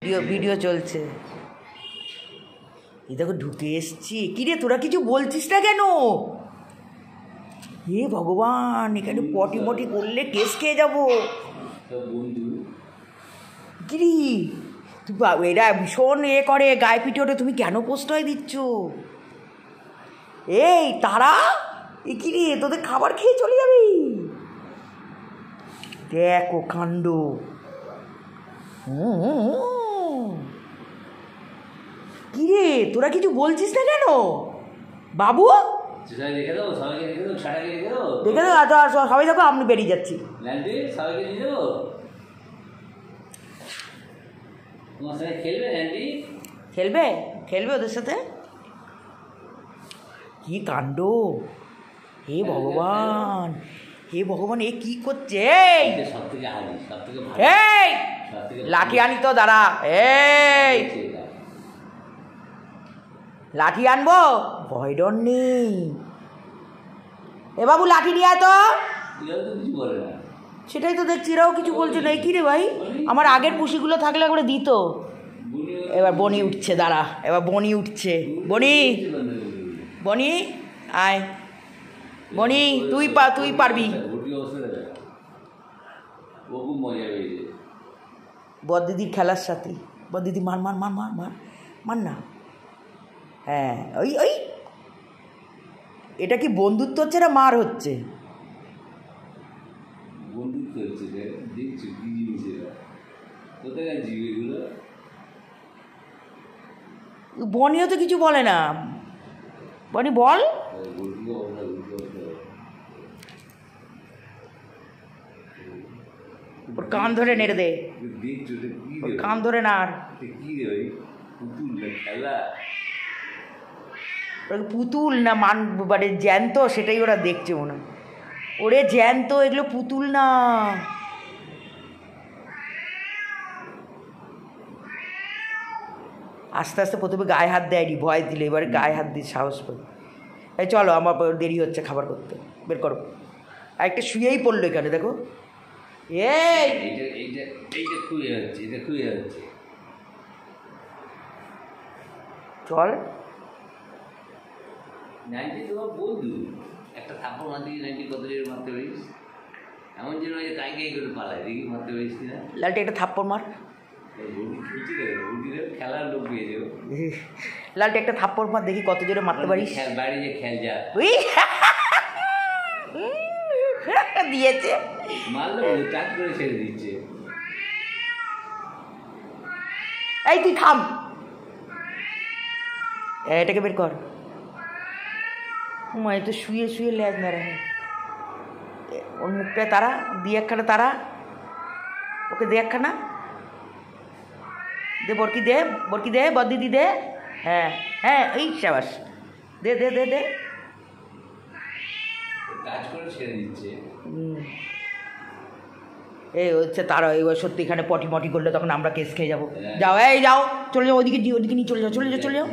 Video চলছে। এই দেখো ঢুকে এসছি। কিরে তোরা কিছু বলছিস না কেন? হে ভগবান, এখানে পটি মটি করলে কেস খেয়ে যাবো। কিরি তুই এরা ভীষণ করে গায়ে পিঠে ওঠে, তুমি কেন প্রশ্রয় দিচ্ছ? এই তারা এ কিরে তোদের খাবার খেয়ে চলে যাবি? দেখো কাণ্ড। কিরে তোরা কিছু বলছিস না কেন বাবু? দেখে দাও সবাই, দেখো আমি বেরিয়ে যাচ্ছি। খেলবে খেলবে ওদের সাথে। কি কাণ্ড! হে ভগবান, হে ভগবান, এ কি করছে? এই লাঠি আনি তো, দাঁড়া। এই লাঠি আনবো, ভয় ডর নেই। এ বাবু লাঠি নিয়ে আয় তো। সেটাই তো দেখছি, এরাও কিছু বলছে না। কি রে ভাই, আমার আগের পুষিগুলো থাকলে একবারে দিত। এবার বনি উঠছে, দাঁড়া, এবার বনি উঠছে। বনি বনি আয়, বনি তুই পারবি। বড়দিদির খেলার সাথে। বড়দিদি মার মার মার মার মার মার না। হ্যাঁ ওই ওই, এটা কি বন্ধুত্ব হচ্ছে না মার হচ্ছে? বনিও তো কিছু বলে না। বনি বল। ওর কান ধরে নেড়ে দে, ওর কান ধরে নাড়। পুতুল না মানে জ্যান্ত, সেটাই ওরা দেখছে মনে হয়। ওরে জ্যান্ত, এগুলো পুতুল না। আস্তে আস্তে প্রথমে গায়ে হাত দেয়নি, ভয় দিলে, এবারে গায়ে হাত দিয়ে সাহস পাই। এই চলো, আমার দেরি হচ্ছে খাবার করতে, বের করো। আর একটা শুয়েই পড়লো এখানে, দেখো। চল তোমার বন্ধু একটা থাপ্পড় মারতে গিয়ে কত জোরে মারতে পারিস? এমন যেন কাই কাই করে পালায়, দেখি মারতে পারিস কিনা। লালটি একটা থাপ্পড় মার। খেলার লোক পেয়ে যাবো। লালটি একটা থাপ্পড় মার, দেখি কত জোরে মারতে পারিস। বাইরে যে খেল যা দিয়েছে, মারলো চাট করে ছেড়ে দিচ্ছে। এই তুই থাম, এটাকে বের কর। এই তো শুয়ে শুয়ে লেজ মেরে। ওর মুখটায় তারা দিয়ে একখানা, তারা ওকে দে একখানা, দে বরকি দে, বরকি দে, বদিদি দে। হ্যাঁ হ্যাঁ, এই সাবাস, দে দে দে দে। কাজ করে ছেড়ে দিচ্ছে। এই হচ্ছে তারা। এবার সত্যি এখানে পটি মটি করলে তখন আমরা কেস খেয়ে যাবো। যাও, এই যাও, চলে যাও ওইদিকে, ওইদিকে নিয়ে চলে যাও, চলে যাও, চলে যাও।